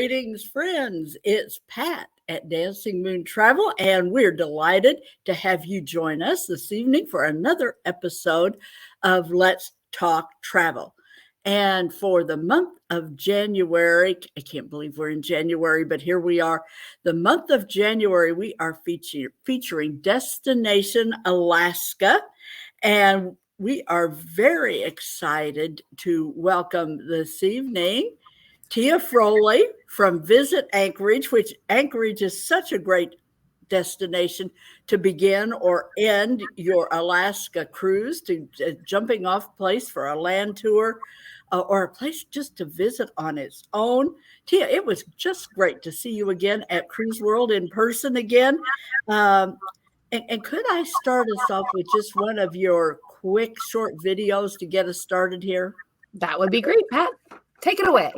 Greetings, friends. It's Pat at Dancing Moon Travel, and we're delighted to have you join us this evening for another episode of Let's Talk Travel. And for the month of January, I can't believe we're in January, but here we are. The month of January, we are featuring Destination Alaska, and we are very excited to welcome this evening Tia Froehle from Visit Anchorage, which Anchorage is such a great destination to begin or end your Alaska cruise, to jumping off place for a land tour or a place just to visit on its own. Tia, it was just great to see you again at Cruise World in person again. And could I start us off with just one of your quick short videos to get us started here? That would be great, Pat. Take it away.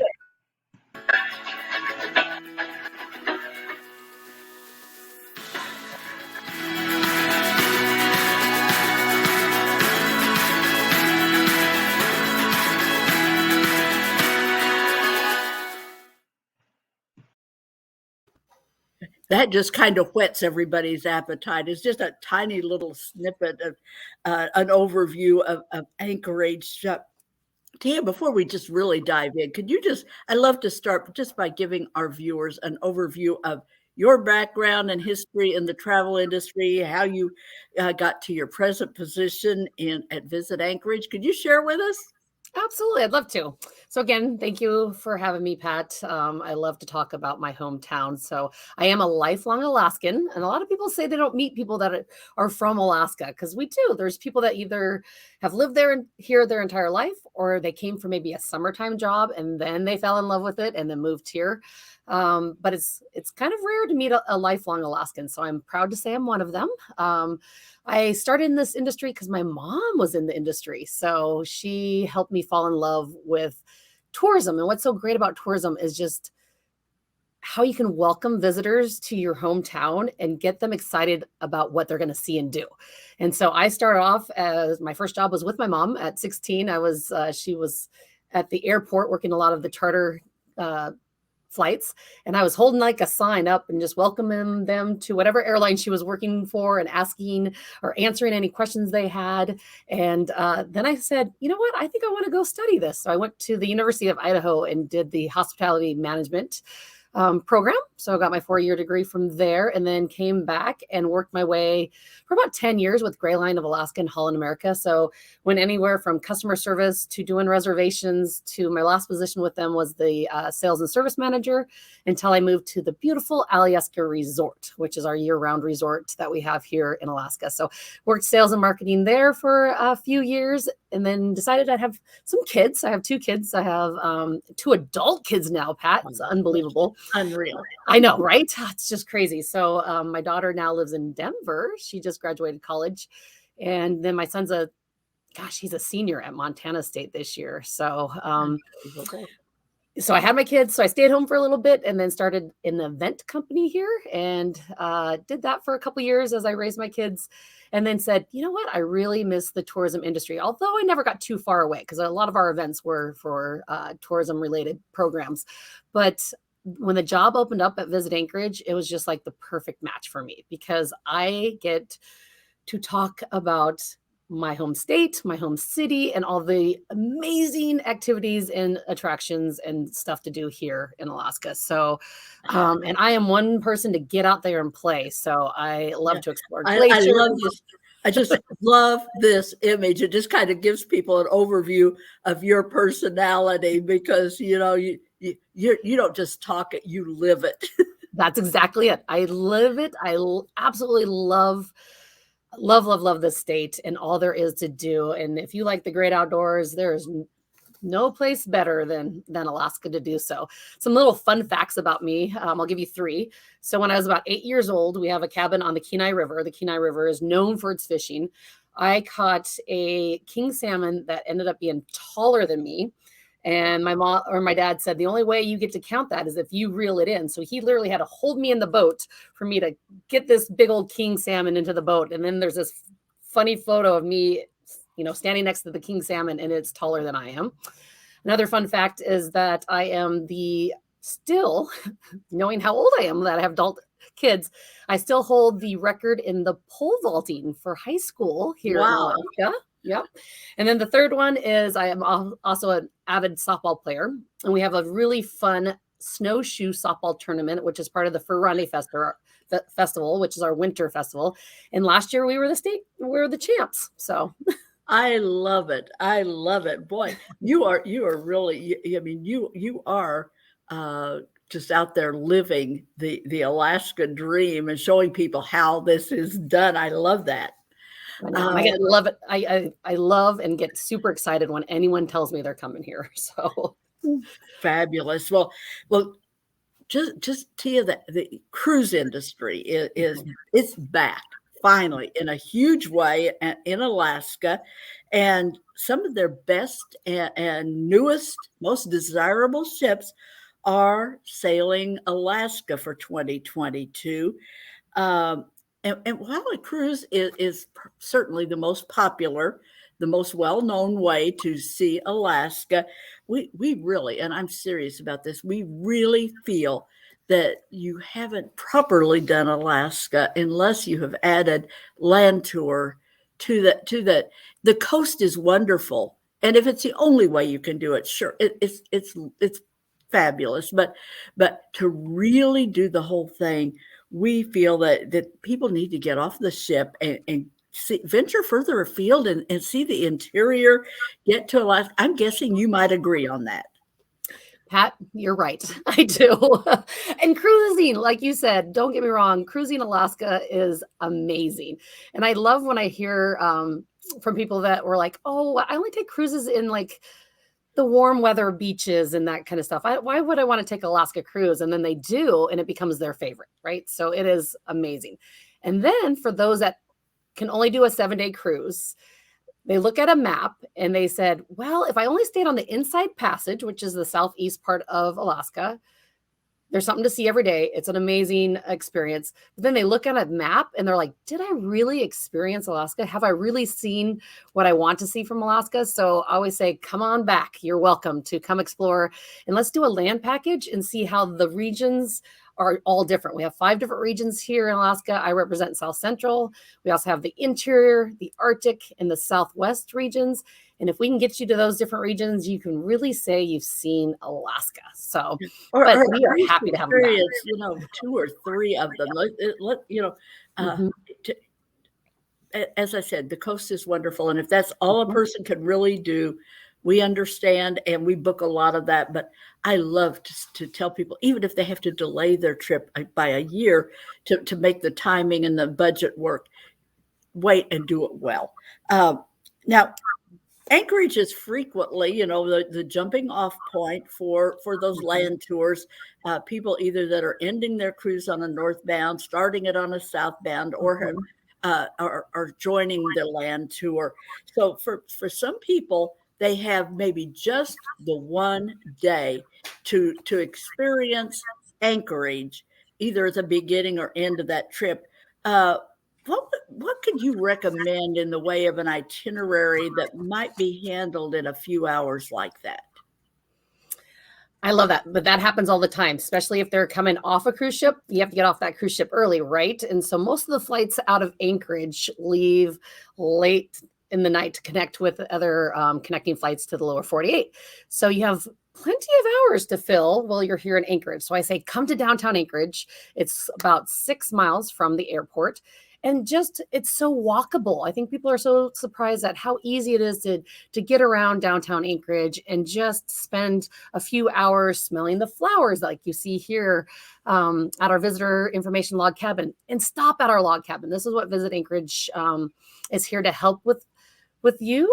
That just kind of whets everybody's appetite. It's just a tiny little snippet of an overview of Anchorage. Tia, before we just really dive in, I'd love to start just by giving our viewers an overview of your background and history in the travel industry, how you got to your present position at Visit Anchorage. Could you share with us? Absolutely. I'd love to. So again, thank you for having me, Pat. I love to talk about my hometown. So I am a lifelong Alaskan, and a lot of people say they don't meet people that are from Alaska, because we do. There's people that either have lived here their entire life, or they came for maybe a summertime job and then they fell in love with it and then moved here. But it's kind of rare to meet a lifelong Alaskan. So I'm proud to say I'm one of them. I started in this industry because my mom was in the industry. So she helped me fall in love with tourism. And what's so great about tourism is just how you can welcome visitors to your hometown and get them excited about what they're going to see and do. And so I started off as my first job was with my mom at 16. She was at the airport working a lot of the charter flights, and I was holding like a sign up and just welcoming them to whatever airline she was working for and asking or answering any questions they had. And then I said, you know what, I think I want to go study this. So I went to the University of Idaho and did the hospitality management program. So I got my 4-year degree from there, and then came back and worked my way for about 10 years with Gray Line of Alaska and Holland America. So went anywhere from customer service to doing reservations to my last position with them was the sales and service manager, until I moved to the beautiful Alyeska Resort, which is our year-round resort that we have here in Alaska. So worked sales and marketing there for a few years, and then decided I'd have some kids. I have 2 kids. I have 2 adult kids now, Pat. It's unbelievable. Unreal. I know, right? It's just crazy. So my daughter now lives in Denver. She just graduated college. And then my son's he's a senior at Montana State this year. So so I had my kids. So I stayed home for a little bit and then started an event company here, and did that for a couple of years as I raised my kids, and then said, you know what, I really miss the tourism industry. Although I never got too far away, because a lot of our events were for tourism related programs. But when the job opened up at Visit Anchorage, it was just like the perfect match for me, because I get to talk about my home state, my home city, and all the amazing activities and attractions and stuff to do here in Alaska. So, and I am one person to get out there and play. So I love to explore glaciers. I love this. I just love this image. It just kind of gives people an overview of your personality, because, you don't just talk it, you live it. That's exactly it. I live it. I absolutely love this state and all there is to do. And if you like the great outdoors, there is no place better than Alaska to do so. Some little fun facts about me. I'll give you 3. So when I was about 8 years old, we have a cabin on the Kenai River. The Kenai River is known for its fishing. I caught a king salmon that ended up being taller than me. And my mom or my dad said, the only way you get to count that is if you reel it in. So he literally had to hold me in the boat for me to get this big old king salmon into the boat. And then there's this funny photo of me, standing next to the king salmon, and it's taller than I am. Another fun fact is that I am the still, knowing how old I am, that I have adult kids, I still hold the record in the pole vaulting for high school here in Wow. Alaska. Yep. And then the third one is I am also an avid softball player, and we have a really fun snowshoe softball tournament, which is part of the Furani Festival, which is our winter festival. And last year we were the champs. So I love it. I love it. Boy, you are really, I mean, you are just out there living the Alaska dream and showing people how this is done. I love that. I know. I love it. I love and get super excited when anyone tells me they're coming here. So Fabulous. Well, just Tia, the cruise industry is it's back finally in a huge way in Alaska, and some of their best and newest, most desirable ships are sailing Alaska for 2022. And while a cruise is certainly the most popular, the most well-known way to see Alaska, we really, and I'm serious about this, we really feel that you haven't properly done Alaska unless you have added land tour to that. The coast is wonderful, and if it's the only way you can do it, sure, it's fabulous. But to really do the whole thing, we feel that people need to get off the ship and venture further afield and see the interior, get to Alaska. I'm guessing you might agree on that. Pat, you're right. I do. And cruising, like you said, don't get me wrong, cruising Alaska is amazing. And I love when I hear from people that were like, oh, I only take cruises in like the warm weather beaches and that kind of stuff. Why would I want to take Alaska cruise? And then they do, and it becomes their favorite, right? So it is amazing. And then for those that can only do a 7-day cruise, they look at a map and they said, well, if I only stayed on the Inside Passage, which is the southeast part of Alaska, there's something to see every day. It's an amazing experience. But then they look at a map and they're like, did I really experience Alaska? Have I really seen what I want to see from Alaska? So I always say, come on back. You're welcome to come explore. And let's do a land package and see how the regions are all different. We have 5 different regions here in Alaska. I represent South Central. We also have the interior, the Arctic, and the Southwest regions. And if we can get you to those different regions, you can really say you've seen Alaska. So, but we are happy to have them back. 2 or 3 of them. As I said, the coast is wonderful. And if that's all a person can really do, we understand and we book a lot of that. But I love to tell people, even if they have to delay their trip by a year to make the timing and the budget work, wait and do it well. Now, Anchorage is frequently, the jumping off point for those land tours. People either that are ending their cruise on a northbound, starting it on a southbound, or are joining the land tour. So for some people, they have maybe just the one day to experience Anchorage, either at the beginning or end of that trip. What could you recommend in the way of an itinerary that might be handled in a few hours like that? I love that, but that happens all the time, especially if they're coming off a cruise ship. You have to get off that cruise ship early, right? And so most of the flights out of Anchorage leave late in the night to connect with other connecting flights to the lower 48. So you have plenty of hours to fill while you're here in Anchorage. So I say, come to downtown Anchorage. It's about 6 miles from the airport. And just, it's so walkable. I think people are so surprised at how easy it is to get around downtown Anchorage and just spend a few hours smelling the flowers like you see here at our visitor information log cabin, and stop at our log cabin. This is what Visit Anchorage is here to help with you,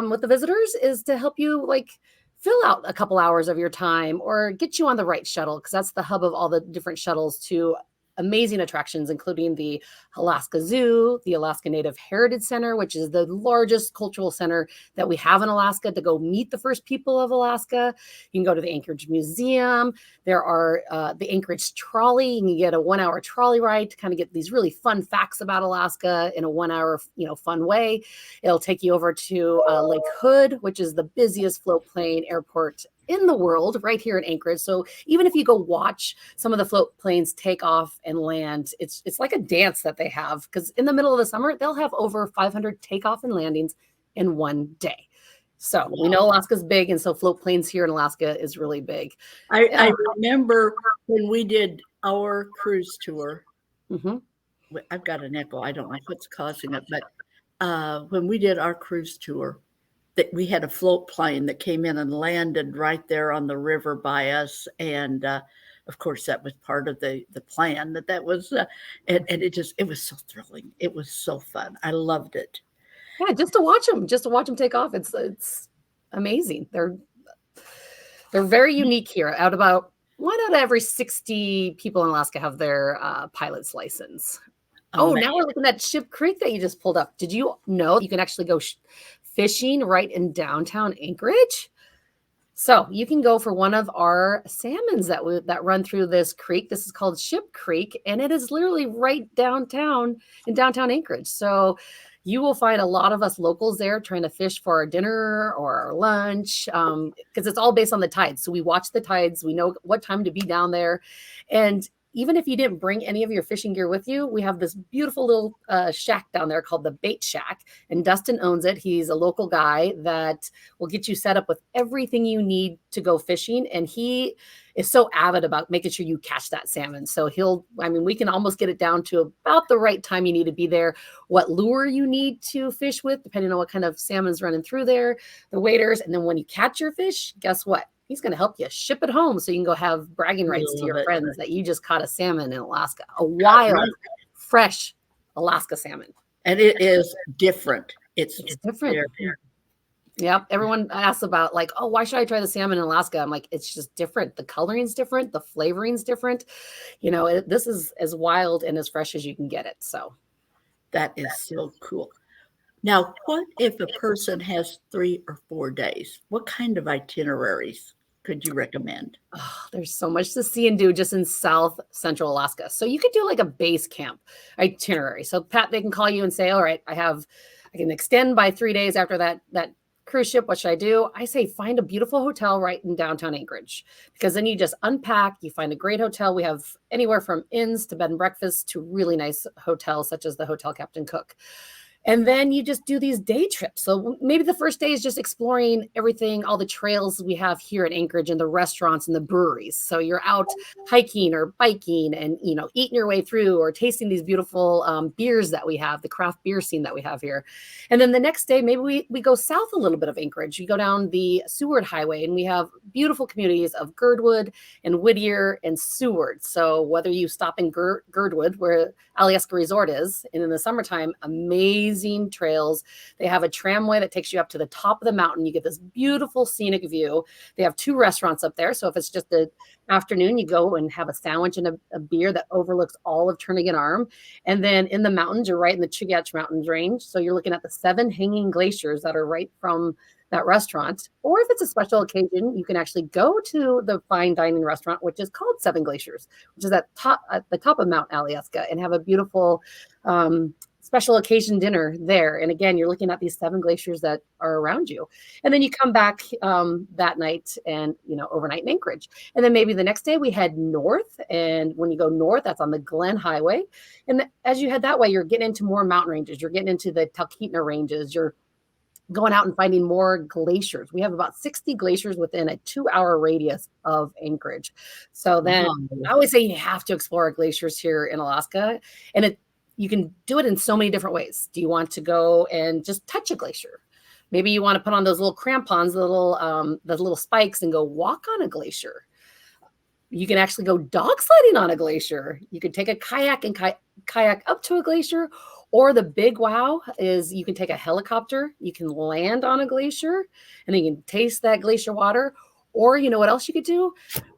with the visitors, is to help you like fill out a couple hours of your time or get you on the right shuttle, because that's the hub of all the different shuttles to amazing attractions, including the Alaska Zoo, the Alaska Native Heritage Center, which is the largest cultural center that we have in Alaska, to go meet the first people of Alaska. You can go to the Anchorage Museum. There are the Anchorage Trolley. You can get a 1-hour trolley ride to kind of get these really fun facts about Alaska in a 1-hour, fun way. It'll take you over to Lake Hood, which is the busiest float plane airport in the world right here in Anchorage. So even if you go watch some of the float planes take off and land, it's like a dance that they have, because in the middle of the summer, they'll have over 500 takeoff and landings in one day. So we know Alaska's big, and so float planes here in Alaska is really big. I remember when we did our cruise tour. Mm-hmm. I've got an echo. I don't know what's causing it, but when we did our cruise tour, that we had a float plane that came in and landed right there on the river by us, and of course that was part of the plan. That was, and it was so thrilling. It was so fun. I loved it. Yeah, just to watch them take off. It's amazing. They're very unique here. One out of every 60 people in Alaska have their pilot's license. Oh, now we're looking at Ship Creek that you just pulled up. Did you know you can actually go fishing right in downtown Anchorage? So you can go for one of our salmons that run through this creek. This is called Ship Creek, and it is literally right downtown in downtown Anchorage. So you will find a lot of us locals there trying to fish for our dinner or our lunch, because it's all based on the tides. So we watch the tides. We know what time to be down there. And even if you didn't bring any of your fishing gear with you, we have this beautiful little shack down there called the Bait Shack, and Dustin owns it. He's a local guy that will get you set up with everything you need to go fishing, and he is so avid about making sure you catch that salmon. So we can almost get it down to about the right time you need to be there, what lure you need to fish with, depending on what kind of salmon's running through there, the waders, and then when you catch your fish, guess what? He's going to help you ship it home so you can go have bragging rights to your friends that you just caught a salmon in Alaska, a wild, fresh Alaska salmon. And it is different. It's different. Yep. Everyone asks about why should I try the salmon in Alaska? I'm like, it's just different. The coloring's different. The flavoring's different. This is as wild and as fresh as you can get it. So that is so cool. Now, what if a person has 3 or 4 days? What kind of itineraries could you recommend? Oh, there's so much to see and do just in South Central Alaska. So you could do like a base camp itinerary. So Pat, they can call you and say, all right, I can extend by 3 days after that cruise ship. What should I do? I say, find a beautiful hotel right in downtown Anchorage, because then you just unpack, you find a great hotel. We have anywhere from inns to bed and breakfast to really nice hotels, such as the Hotel Captain Cook. And then you just do these day trips. So maybe the first day is just exploring everything, all the trails we have here in Anchorage and the restaurants and the breweries. So you're out hiking or biking and, eating your way through or tasting these beautiful beers that we have, the craft beer scene that we have here. And then the next day, maybe we go south a little bit of Anchorage. You go down the Seward Highway, and we have beautiful communities of Girdwood and Whittier and Seward. So whether you stop in Girdwood, where Alyeska Resort is, and in the summertime, amazing trails. They have a tramway that takes you up to the top of the mountain. You get this beautiful scenic view. They have 2 restaurants up there. So if it's just the afternoon, you go and have a sandwich and a beer that overlooks all of Turnagain Arm. And then in the mountains, you're right in the Chugach Mountains range. So you're looking at the 7 hanging glaciers that are right from that restaurant. Or if it's a special occasion, you can actually go to the fine dining restaurant, which is called 7 Glaciers, which is at the top of Mount Alyeska, and have a beautiful special occasion dinner there. And again, you're looking at these 7 glaciers that are around you. And then you come back that night and, overnight in Anchorage. And then maybe the next day we head north. And when you go north, that's on the Glen Highway. And as you head that way, you're getting into more mountain ranges. You're getting into the Talkeetna ranges. You're going out and finding more glaciers. We have about 60 glaciers within a 2-hour radius of Anchorage. So then I always say you have to explore glaciers here in Alaska. And you can do it in so many different ways. Do you want to go and just touch a glacier? Maybe you want to put on those little crampons, the little spikes, and go walk on a glacier. You can actually go dog sledding on a glacier. You could take a kayak and kayak up to a glacier. Or the big wow is you can take a helicopter, you can land on a glacier, and then you can taste that glacier water. Or you know what else you could do?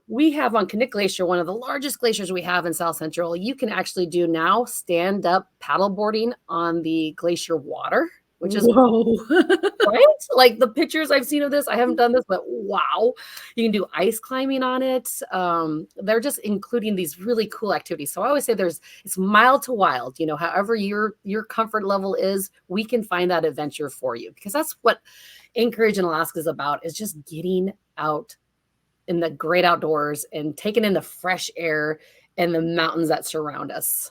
We have on Knik Glacier, one of the largest glaciers we have in South Central. You can actually do now stand-up paddleboarding on the glacier water, which is right? Like the pictures I've seen of this, I haven't done this, but wow. You can do ice climbing on it. They're just including these really cool activities. So I always say it's mild to wild, however your comfort level is, we can find that adventure for you, because that's what Anchorage in Alaska is about, is just getting out in the great outdoors and taking in the fresh air and the mountains that surround us.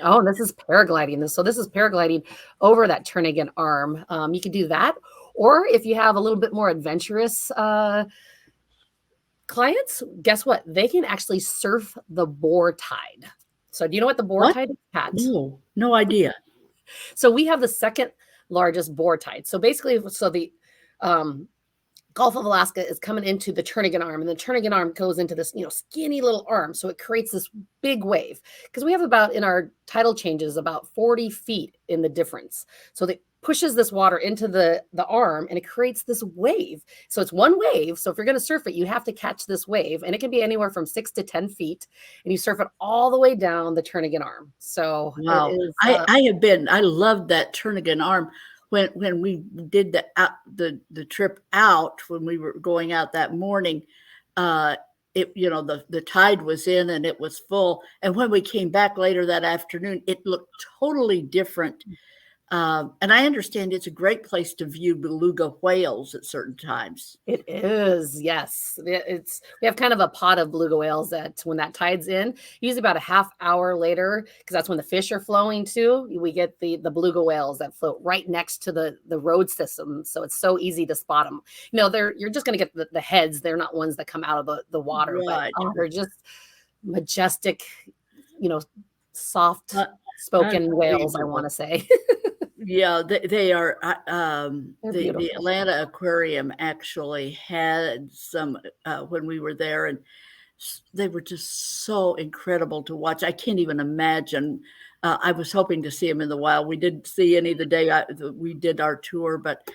Oh, this is paragliding. So this is paragliding over that Turnagain Arm. You can do that. Or if you have a little bit more adventurous clients, guess what? They can actually surf the boar tide. So do you know what the boar tide is, Pat? No idea. So we have the second largest boar tide. So basically, the Gulf of Alaska is coming into the Turnagain Arm, and the Turnagain Arm goes into this, skinny little arm. So it creates this big wave because we have about, in our tidal changes, about 40 feet in the difference. So that pushes this water into the arm, and it creates this wave. So it's one wave. So if you're going to surf it, you have to catch this wave, and it can be anywhere from 6 to 10 feet, and you surf it all the way down the Turnagain Arm. So wow, it is, I loved that Turnagain Arm. When we did the trip out, when we were going out that morning, the tide was in and it was full. And when we came back later that afternoon, it looked totally different. And I understand it's a great place to view beluga whales at certain times. It is, yes. We have kind of a pod of beluga whales that when that tide's in, usually about a half hour later, because that's when the fish are flowing too, we get the beluga whales that float right next to the road system. So it's so easy to spot them. You're just going to get the heads. They're not ones that come out of the water, right. But they're just majestic, soft spoken whales, I want to say. Yeah, they are. The Atlanta Aquarium actually had some when we were there, and they were just so incredible to watch. I can't even imagine. I was hoping to see them in the wild. We didn't see any the day we did our tour, but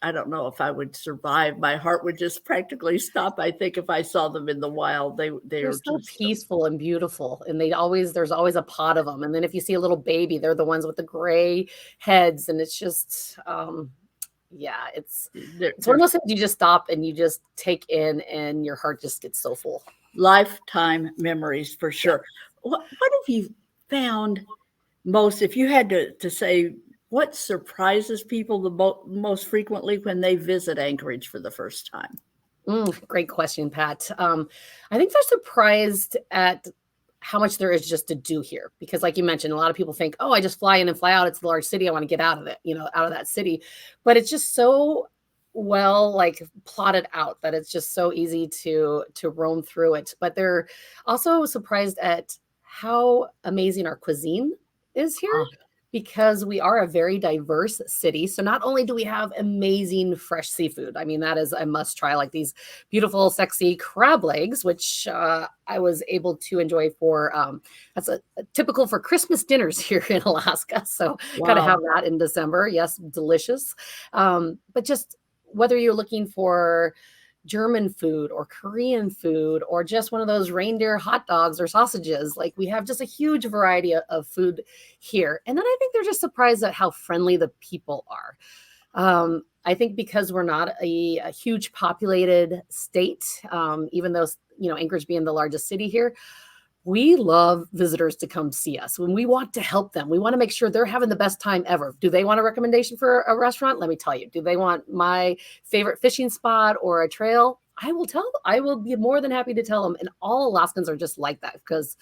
I don't know if I would survive. My heart would just practically stop. I think if I saw them in the wild, they're so just peaceful and beautiful, and there's always a pod of them. And then if you see a little baby, they're the ones with the gray heads, and it's just it's one of those things you just stop and you just take in, and your heart just gets so full. Lifetime memories for sure. What have you found most, if you had to say, what surprises people the most frequently when they visit Anchorage for the first time? Great question, Pat. I think they're surprised at how much there is just to do here. Because like you mentioned, a lot of people think, oh, I just fly in and fly out. It's a large city. I want to get out of it, out of that city. But it's just so well plotted out that it's just so easy to roam through it. But they're also surprised at how amazing our cuisine is here. Because we are a very diverse city. So not only do we have amazing fresh seafood, I mean, that is a must try, like these beautiful, sexy crab legs, which I was able to enjoy that's a typical for Christmas dinners here in Alaska. So got to have that in December. Yes, delicious. But just whether you're looking for German food or Korean food or just one of those reindeer hot dogs or sausages. We have just a huge variety of food here. And then I think they're just surprised at how friendly the people are. I think because we're not a huge populated state, even though, Anchorage being the largest city here, we love visitors to come see us. When we want to help them, we want to make sure they're having the best time ever. Do they want a recommendation for a restaurant? Let me tell you. Do they want my favorite fishing spot or a trail? I will be more than happy to tell them. And all Alaskans are just like that because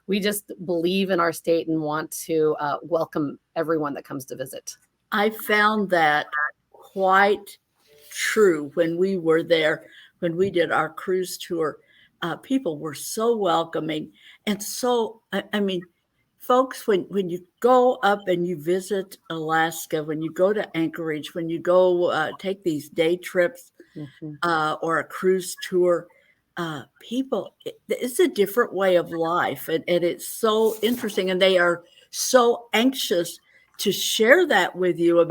we just believe in our state and want to welcome everyone that comes to visit. I found that quite true when we were there, when we did our cruise tour. People were so welcoming. And so, I mean, folks, when you go up and you visit Alaska, when you go to Anchorage, when you go take these day trips or a cruise tour, it's a different way of life. And it's so interesting. And they are so anxious to share that with you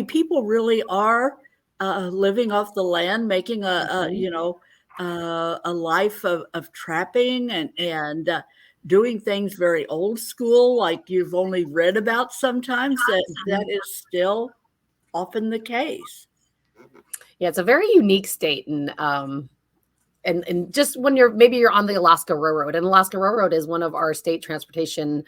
people really are living off the land, making a life of trapping and doing things very old school, like you've only read about sometimes. That is still often the case. Yeah, it's a very unique state. And just when you're on the Alaska Railroad, and Alaska Railroad is one of our state transportation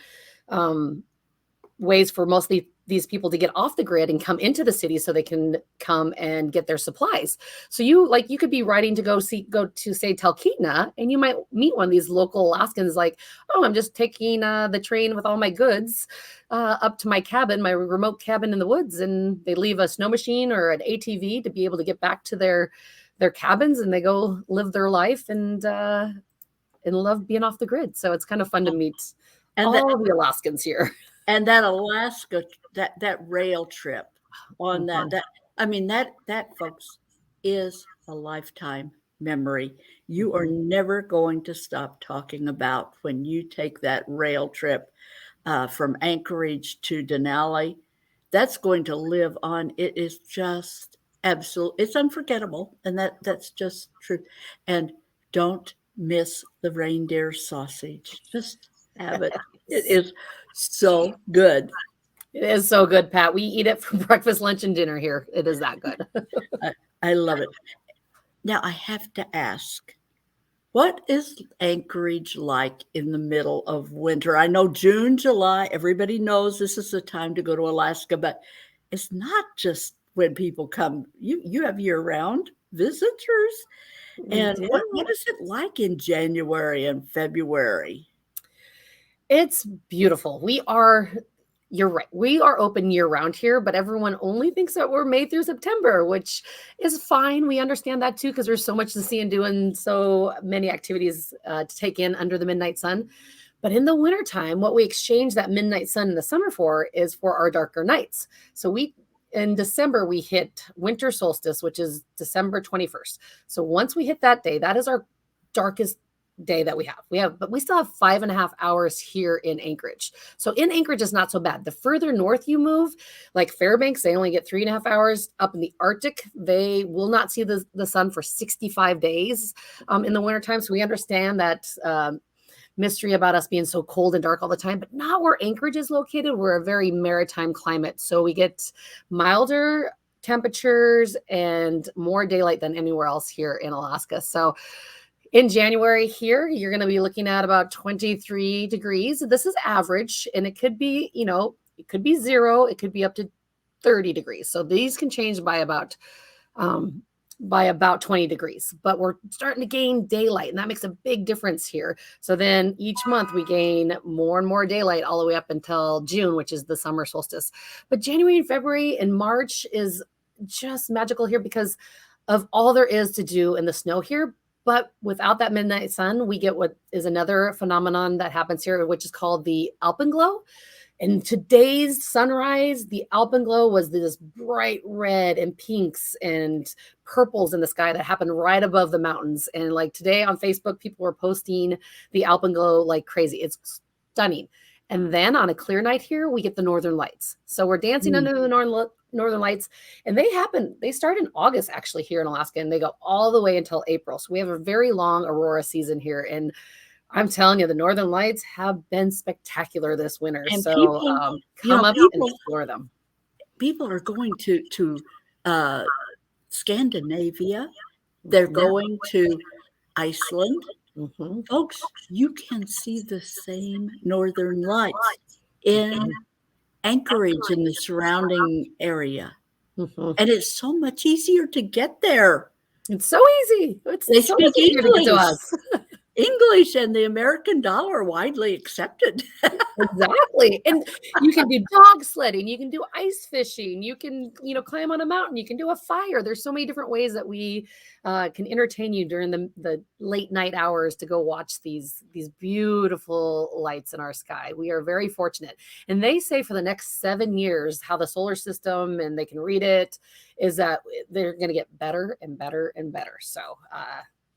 ways for mostly these people to get off the grid and come into the city so they can come and get their supplies. So you could be riding to go to say Talkeetna, and you might meet one of these local Alaskans like, oh, I'm just taking the train with all my goods up to my cabin, my remote cabin in the woods, and they leave a snow machine or an ATV to be able to get back to their cabins, and they go live their life and love being off the grid. So it's kind of fun to meet all the Alaskans here. And that Alaska, that rail trip on that folks is a lifetime memory. You are never going to stop talking about when you take that rail trip from Anchorage to Denali. That's going to live on. It is just it's unforgettable. And that's just true. And don't miss the reindeer sausage. Just have it. It is so good. It is so good, Pat. We eat it for breakfast, lunch, and dinner here. It is that good. I love it. Now, I have to ask, what is Anchorage like in the middle of winter? I know June, July, everybody knows this is the time to go to Alaska, but it's not just when people come. You have year-round visitors. And what is it like in January and February? It's beautiful. You're right. We are open year round here, but everyone only thinks that we're May through September, which is fine. We understand that too, because there's so much to see and do and so many activities to take in under the midnight sun. But in the wintertime, what we exchange that midnight sun in the summer for is for our darker nights. So in December, we hit winter solstice, which is December 21st. So once we hit that day, that is our darkest day that we have, but we still have 5.5 hours here in Anchorage. So in Anchorage is not so bad. The further north you move, like Fairbanks, they only get 3.5 hours. Up in the Arctic, they will not see the sun for 65 days in the wintertime. So we understand that mystery about us being so cold and dark all the time, but not where Anchorage is located. We're a very maritime climate. So we get milder temperatures and more daylight than anywhere else here in Alaska. So in January here, you're going to be looking at about 23 degrees. This is average, and it could be, it could be 0. It could be up to 30 degrees. So these can change by about 20 degrees, but we're starting to gain daylight, and that makes a big difference here. So then each month we gain more and more daylight all the way up until June, which is the summer solstice. But January and February and March is just magical here because of all there is to do in the snow here. But without that midnight sun, we get what is another phenomenon that happens here, which is called the alpenglow. And today's sunrise, the alpenglow was this bright red and pinks and purples in the sky that happened right above the mountains. And like today on Facebook, people were posting the alpenglow like crazy. It's stunning. And then on a clear night here, we get the northern lights. So we're dancing under the northern lights, and they start in August actually here in Alaska, and they go all the way until April. So we have a very long aurora season here. And I'm telling you, the northern lights have been spectacular this winter. And so come up and explore them. People are going to Scandinavia. They're going to Iceland. Mm-hmm. Folks, you can see the same northern lights in Anchorage and the surrounding area. Mm-hmm. And it's so much easier to get there. It's so easy. They so speak English to us. English and the American dollar are widely accepted. Exactly. And you can do dog sledding, you can do ice fishing, you can, climb on a mountain, you can do a fire. There's so many different ways that we can entertain you during the late night hours to go watch these beautiful lights in our sky. We are very fortunate. And they say for the next 7 years, how the solar system, and they can read it, is that they're going to get better and better and better. So,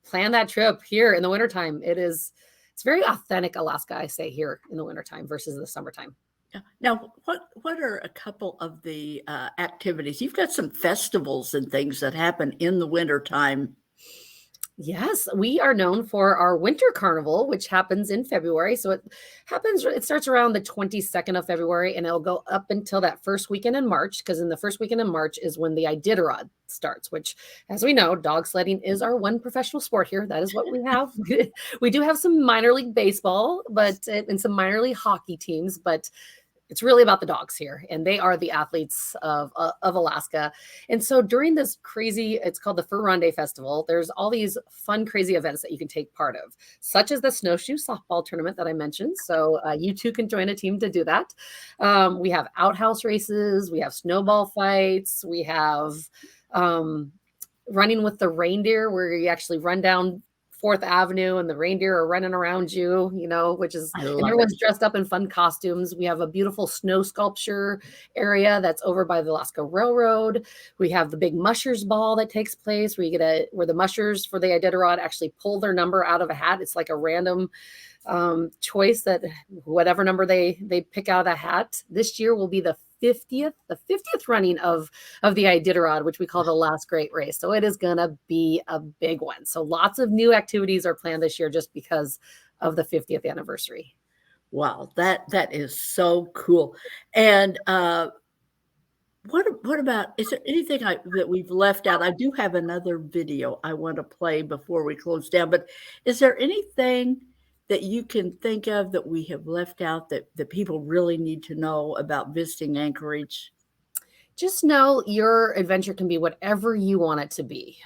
plan that trip here in the wintertime. It's very authentic Alaska, I say, here in the wintertime versus the summertime. Now, what are a couple of the activities? You've got some festivals and things that happen in the wintertime. Yes, we are known for our winter carnival, which happens in February. So it starts around the 22nd of February, and it'll go up until that first weekend in March, because in the first weekend in March is when the Iditarod starts, which, as we know, dog sledding is our one professional sport here. That is what we have. We do have some minor league baseball, and some minor league hockey teams, but It's really about the dogs here, and they are the athletes of Alaska. And so during this crazy, it's called the Fur Ronde Festival, there's all these fun, crazy events that you can take part of, such as the snowshoe softball tournament that I mentioned. So you too can join a team to do that. We have outhouse races, we have snowball fights, we have running with the reindeer, where you actually run down Fourth Avenue and the reindeer are running around you, which is, and everyone's dressed up in fun costumes. We have a beautiful snow sculpture area that's over by the Alaska Railroad. We have the big mushers ball that takes place where the mushers for the Iditarod actually pull their number out of a hat. It's like a random choice that whatever number they pick out of the hat. This year will be the 50th running of the Iditarod, which we call the last great race. So it is going to be a big one. So lots of new activities are planned this year just because of the 50th anniversary. Wow, that is so cool. And what about, is there anything that we've left out? I do have another video I want to play before we close down, but is there anything that you can think of that we have left out that people really need to know about visiting Anchorage? Just know your adventure can be whatever you want it to be.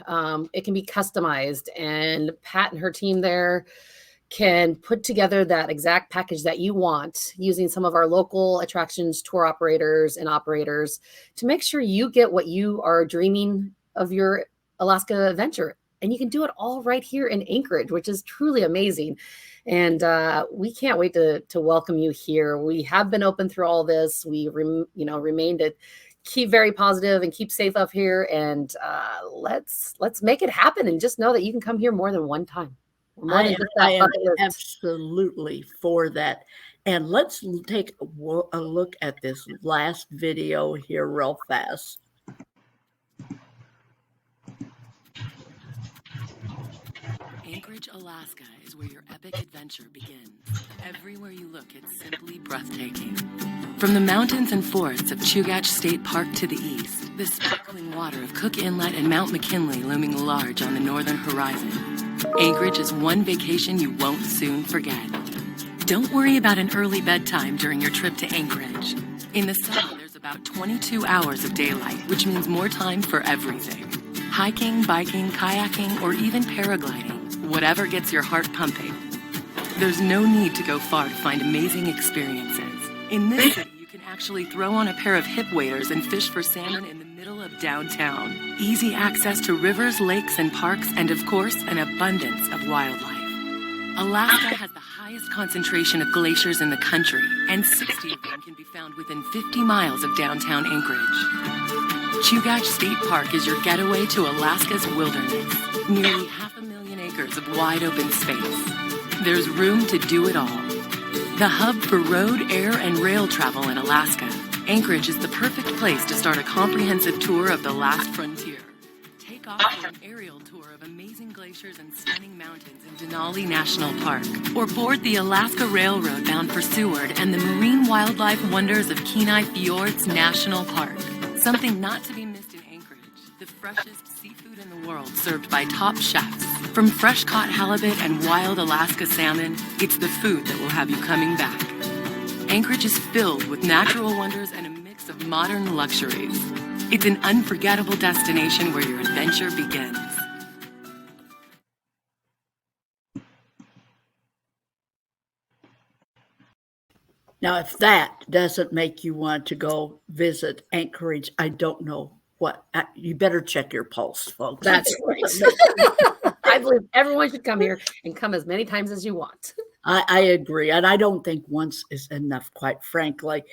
It can be customized, and Pat and her team there can put together that exact package that you want using some of our local attractions, tour operators and operators to make sure you get what you are dreaming of your Alaska adventure. And you can do it all right here in Anchorage, which is truly amazing. And we can't wait to welcome you here. We have been open through all this. We remain to keep very positive and keep safe up here. And let's make it happen. And just know that you can come here more than one time. I am absolutely for that. And let's take a look at this last video here real fast. Anchorage, Alaska is where your epic adventure begins. Everywhere you look, it's simply breathtaking. From the mountains and forests of Chugach State Park to the east, the sparkling water of Cook Inlet and Mount McKinley looming large on the northern horizon, Anchorage is one vacation you won't soon forget. Don't worry about an early bedtime during your trip to Anchorage. In the summer, there's about 22 hours of daylight, which means more time for everything. Hiking, biking, kayaking, or even paragliding. Whatever gets your heart pumping. There's no need to go far to find amazing experiences. In this city, you can actually throw on a pair of hip waders and fish for salmon in the middle of downtown. Easy access to rivers, lakes, and parks, and of course, an abundance of wildlife. Alaska has the highest concentration of glaciers in the country, and 60 of them can be found within 50 miles of downtown Anchorage. Chugach State Park is your getaway to Alaska's wilderness. Nearly 500,000 acres of wide open space. There's room to do it all. The hub for road, air, and rail travel in Alaska, Anchorage is the perfect place to start a comprehensive tour of the last frontier. Take off for an aerial tour of amazing glaciers and stunning mountains in Denali National Park, or board the Alaska Railroad bound for Seward and the marine wildlife wonders of Kenai Fjords National Park. Something not to be missed in Anchorage, the freshest seafood in the world served by top chefs. From fresh-caught halibut and wild Alaska salmon, it's the food that will have you coming back. Anchorage is filled with natural wonders and a mix of modern luxuries. It's an unforgettable destination where your adventure begins. Now, if that doesn't make you want to go visit Anchorage, I don't know what. You better check your pulse, folks. That's right. I believe everyone should come here and come as many times as you want. I agree. And I don't think once is enough, quite frankly.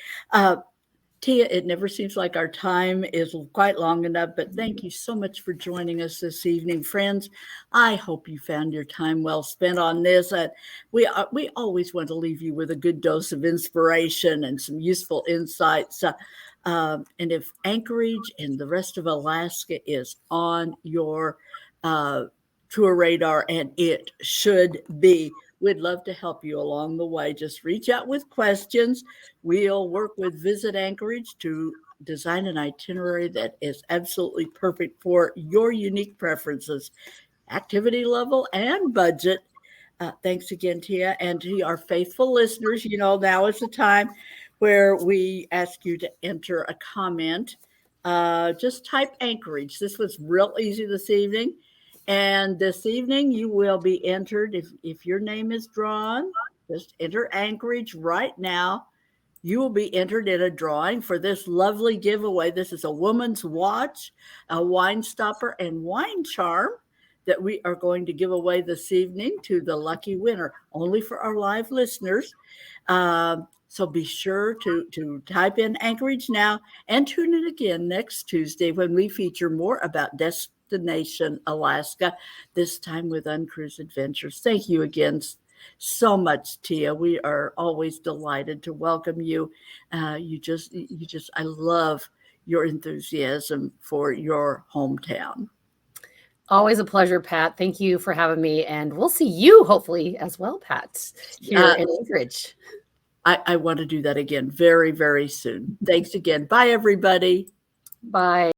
Tia, it never seems like our time is quite long enough, but thank you so much for joining us this evening, friends. I hope you found your time well spent on this. We always want to leave you with a good dose of inspiration and some useful insights. And if Anchorage and the rest of Alaska is on your tour radar, and it should be, we'd love to help you along the way. Just reach out with questions. We'll work with Visit Anchorage to design an itinerary that is absolutely perfect for your unique preferences, activity level, and budget. Thanks again, Tia, and to our faithful listeners. Now is the time where we ask you to enter a comment. Just type Anchorage. This was real easy this evening. And this evening you will be entered. If your name is drawn, just enter Anchorage right now. You will be entered in a drawing for this lovely giveaway. This is a woman's watch, a wine stopper, and wine charm that we are going to give away this evening to the lucky winner, only for our live listeners. So be sure to type in Anchorage now and tune in again next Tuesday when we feature more about Destination Alaska, this time with Uncruise Adventures. Thank you again so much, Tia. We are always delighted to welcome you. I love your enthusiasm for your hometown. Always a pleasure, Pat. Thank you for having me. And we'll see you hopefully as well, Pat, here in Anchorage. I want to do that again very, very soon. Thanks again. Bye, everybody. Bye.